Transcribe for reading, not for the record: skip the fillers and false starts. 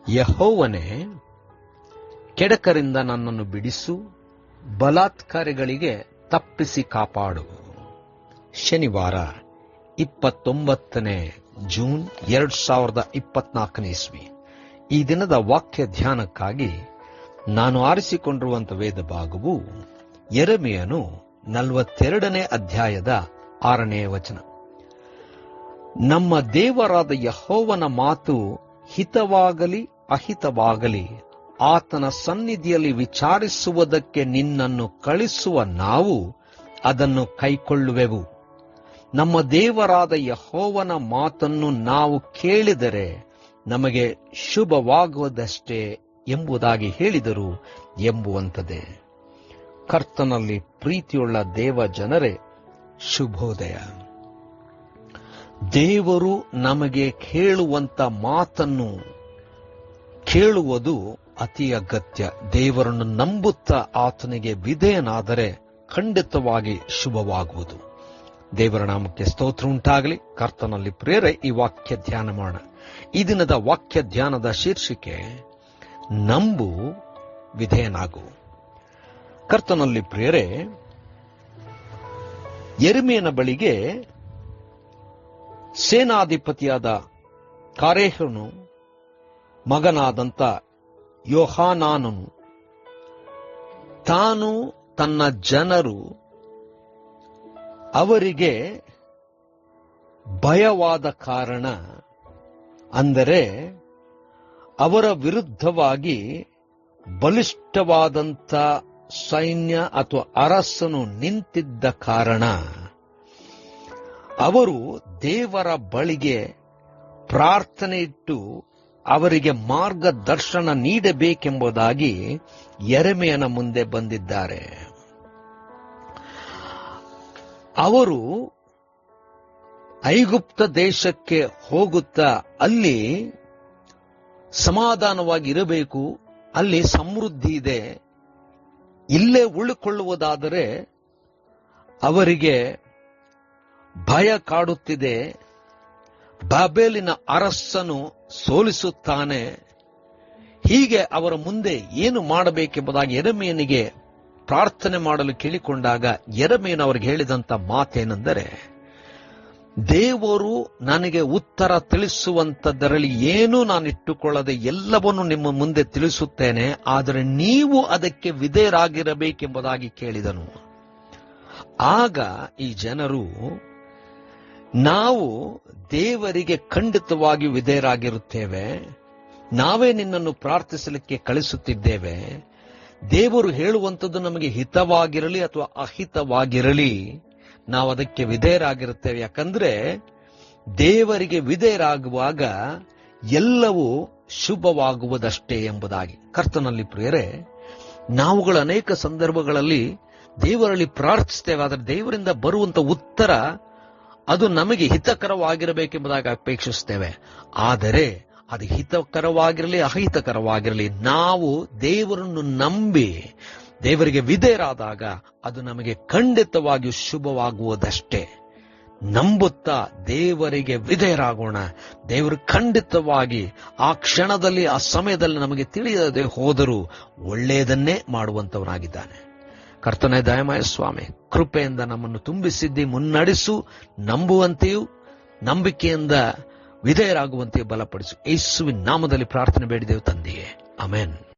ಯೆಹೋವನೇ, ಕೆಡಕರಿಂದ ನನ್ನನ್ನು ಬಿಡಿಸು, ಬಲಾತ್ಕಾರಿಗಳಿಗೆ ತಪ್ಪಿಸಿ ಕಾಪಾಡು. ಶನಿವಾರ 29 ಜೂನ್ 2024 ಇಸ್ವಿ. ಈ ದಿನದ ವಾಕ್ಯ ಧ್ಯಾನಕ್ಕಾಗಿ ನಾನು ಆರಿಸಿಕೊಂಡಿರುವಂಥ ವೇದ ಭಾಗವು ಯೆರೆಮೀಯನು 42ನೇ ಅಧ್ಯಾಯದ 6ನೇ ವಚನ. ನಮ್ಮ ದೇವರಾದ ಯೆಹೋವನ ಮಾತು ಹಿತವಾಗಲಿ ಅಹಿತವಾಗಲಿ ಆತನ ಸನ್ನಿಧಿಯಲ್ಲಿ ವಿಚಾರಿಸುವುದಕ್ಕೆ ನಿನ್ನನ್ನು ಕಳಿಸುವ ನಾವು ಅದನ್ನು ಕೈಕೊಳ್ಳುವೆವು. ನಮ್ಮ ದೇವರಾದ ಯೆಹೋವನ ಮಾತನ್ನು ನಾವು ಕೇಳಿದರೆ ನಮಗೆ ಶುಭವಾಗುವುದಷ್ಟೇ ಎಂಬುದಾಗಿ ಹೇಳಿದರು ಎಂಬುವಂಥದ್ದೇ. ಕರ್ತನಲ್ಲಿ ಪ್ರೀತಿಯುಳ್ಳ ದೇವ ಜನರೇ, ಶುಭೋದಯ. ದೇವರು ನಮಗೆ ಕೇಳುವಂತ ಮಾತನ್ನು ಕೇಳುವುದು ಅತಿ ಅಗತ್ಯ. ದೇವರನ್ನು ನಂಬುತ್ತಾ ಆತನಿಗೆ ವಿಧೇಯನಾದರೆ ಖಂಡಿತವಾಗಿ ಶುಭವಾಗುವುದು. ದೇವರ ನಾಮಕ್ಕೆ ಸ್ತೋತ್ರ ಉಂಟಾಗಲಿ. ಕರ್ತನಲ್ಲಿ ಪ್ರೇರೆ ಈ ವಾಕ್ಯ ಧ್ಯಾನ ಮಾಡೋಣ. ಈ ದಿನದ ವಾಕ್ಯ ಧ್ಯಾನದ ಶೀರ್ಷಿಕೆ ನಂಬು, ವಿಧೇಯನಾಗು. ಕರ್ತನಲ್ಲಿ ಪ್ರೇರೆ, ಯೆರೆಮೀಯನ ಬಳಿಗೆ ಸೇನಾಧಿಪತಿಯಾದ ಕಾರೇಹನು ಮಗನಾದಂಥ ಯೋಹಾನಾನನು ತಾನು ತನ್ನ ಜನರು ಅವರಿಗೆ ಭಯವಾದ ಕಾರಣ, ಅಂದರೆ ಅವರ ವಿರುದ್ಧವಾಗಿ ಬಲಿಷ್ಠವಾದಂಥ ಸೈನ್ಯ ಅಥವಾ ಅರಸನು ನಿಂತಿದ್ದ ಕಾರಣ ಅವರು ದೇವರ ಬಳಿಗೆ ಪ್ರಾರ್ಥನೆ ಇಟ್ಟು ಅವರಿಗೆ ಮಾರ್ಗದರ್ಶನ ನೀಡಬೇಕೆಂಬುದಾಗಿ ಯೆರೆಮೀಯನ ಮುಂದೆ ಬಂದಿದ್ದಾರೆ. ಅವರು ಐಗುಪ್ತ ದೇಶಕ್ಕೆ ಹೋಗುತ್ತಾ ಅಲ್ಲಿ ಸಮಾಧಾನವಾಗಿ ಇರಬೇಕು, ಅಲ್ಲಿ ಸಮೃದ್ಧಿ ಇದೆ, ಇಲ್ಲೇ ಉಳಿಕೊಳ್ಳುವುದಾದರೆ ಅವರಿಗೆ ಭಯ ಕಾಡುತ್ತಿದೆ, ಬಾಬೆಲಿನ ಅರಸನು ಸೋಲಿಸುತ್ತಾನೆ. ಹೀಗೆ ಅವರ ಮುಂದೆ ಏನು ಮಾಡಬೇಕೆಂಬುದಾಗಿ ಯೆರೆಮೀಯನಿಗೆ ಪ್ರಾರ್ಥನೆ ಮಾಡಲು ಕೇಳಿಕೊಂಡಾಗ ಯೆರೆಮೀಯನು ಅವರಿಗೆ ಹೇಳಿದಂಥ ಮಾತೇನೆಂದರೆ, ದೇವರು ನನಗೆ ಉತ್ತರ ತಿಳಿಸುವಂಥದ್ದರಲ್ಲಿ ಏನೂ ನಾನು ಇಟ್ಟುಕೊಳ್ಳದೆ ಎಲ್ಲವನ್ನೂ ನಿಮ್ಮ ಮುಂದೆ ತಿಳಿಸುತ್ತೇನೆ, ಆದರೆ ನೀವು ಅದಕ್ಕೆ ವಿಧೇಯರಾಗಿರಬೇಕೆಂಬುದಾಗಿ ಕೇಳಿದನು. ಆಗ ಈ ಜನರು, ನಾವು ದೇವರಿಗೆ ಖಂಡಿತವಾಗಿ ವಿಧೇಯರಾಗಿರುತ್ತೇವೆ, ನಾವೇ ನಿನ್ನನ್ನು ಪ್ರಾರ್ಥಿಸಲಿಕ್ಕೆ ಕಳಿಸುತ್ತಿದ್ದೇವೆ, ದೇವರು ಹೇಳುವಂಥದ್ದು ನಮಗೆ ಹಿತವಾಗಿರಲಿ ಅಥವಾ ಅಹಿತವಾಗಿರಲಿ ನಾವು ಅದಕ್ಕೆ ವಿಧೇಯರಾಗಿರುತ್ತೇವೆ. ಯಾಕಂದ್ರೆ ದೇವರಿಗೆ ವಿಧೇಯರಾಗುವಾಗ ಎಲ್ಲವೂ ಶುಭವಾಗುವುದಷ್ಟೇ ಎಂಬುದಾಗಿ. ಕರ್ತನಲ್ಲಿ ಪ್ರಿಯರೇ, ನಾವುಗಳು ಅನೇಕ ಸಂದರ್ಭಗಳಲ್ಲಿ ದೇವರಲ್ಲಿ ಪ್ರಾರ್ಥಿಸ್ತೇವೆ, ಆದರೆ ದೇವರಿಂದ ಬರುವಂತ ಉತ್ತರ ಅದು ನಮಗೆ ಹಿತಕರವಾಗಿರಬೇಕೆಂಬುದಾಗಿ ಅಪೇಕ್ಷಿಸ್ತೇವೆ. ಆದರೆ ಅದು ಹಿತಕರವಾಗಿರಲಿ ಅಹಿತಕರವಾಗಿರಲಿ, ನಾವು ದೇವರನ್ನು ನಂಬಿ ದೇವರಿಗೆ ವಿಧೇಯರಾದಾಗ ಅದು ನಮಗೆ ಖಂಡಿತವಾಗಿಯೂ ಶುಭವಾಗುವುದಷ್ಟೇ. ನಂಬುತ್ತಾ ದೇವರಿಗೆ ವಿಧೇಯರಾಗೋಣ. ದೇವರು ಖಂಡಿತವಾಗಿ ಆ ಕ್ಷಣದಲ್ಲಿ ಆ ಸಮಯದಲ್ಲಿ ನಮಗೆ ತಿಳಿಯದೆ ಹೋದರೂ ಒಳ್ಳೆಯದನ್ನೇ ಮಾಡುವಂತವನಾಗಿದ್ದಾನೆ. ಕರ್ತನೇ ದಯಮಯ ಸ್ವಾಮಿ, ಕೃಪೆಯಿಂದ ನಮ್ಮನ್ನು ತುಂಬಿಸಿದ್ದಿ, ಮುನ್ನಡೆಸು, ನಂಬುವಂತೆಯೂ ನಂಬಿಕೆಯಿಂದ ವಿಧೇಯರಾಗುವಂತೆಯೂ ಬಲಪಡಿಸು. ಯೇಸುವಿನ ನಾಮದಲ್ಲಿ ಪ್ರಾರ್ಥನೆ ಬೇಡಿದೆವು ತಂದೆಯೇ, ಆಮೆನ್.